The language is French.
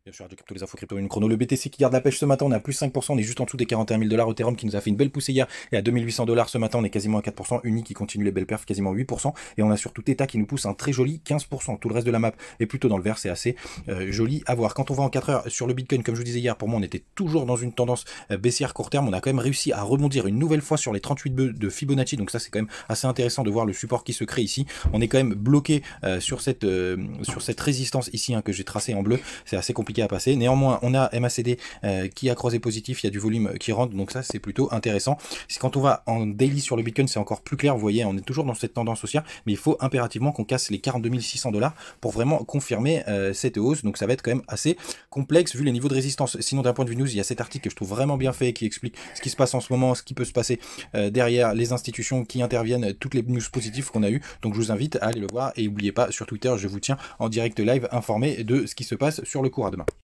Bien sûr, de crypto, les infos crypto, une chrono. Le BTC qui garde la pêche ce matin, on est à plus 5%, on est juste en dessous des 41 000 $. Ethereum qui nous a fait une belle poussée hier et à 2800 $ ce matin, on est quasiment à 4%. Uni qui continue les belles perfs, quasiment 8%. Et on a surtout Theta qui nous pousse un très joli 15%. Tout le reste de la map est plutôt dans le vert, c'est assez joli à voir. Quand on va en 4 heures sur le Bitcoin, comme je vous disais hier, pour moi, on était toujours dans une tendance baissière court terme. On a quand même réussi à rebondir une nouvelle fois sur les 38 de Fibonacci. Donc ça, c'est quand même assez intéressant de voir le support qui se crée ici. On est quand même bloqué sur cette résistance ici que j'ai tracée en bleu. C'est assez compliqué à passer. Néanmoins, on a MACD qui a croisé positif, il y a du volume qui rentre, donc ça c'est plutôt intéressant. Quand on va en daily sur le Bitcoin, c'est encore plus clair, vous voyez, on est toujours dans cette tendance haussière, mais il faut impérativement qu'on casse les 42 600 $ pour vraiment confirmer cette hausse, donc ça va être quand même assez complexe vu les niveaux de résistance. Sinon, d'un point de vue news, il y a cet article que je trouve vraiment bien fait, qui explique ce qui se passe en ce moment, ce qui peut se passer derrière les institutions qui interviennent, toutes les news positives qu'on a eues, donc je vous invite à aller le voir, et n'oubliez pas, sur Twitter, je vous tiens en direct live informé de ce qui se passe sur le cours à demain.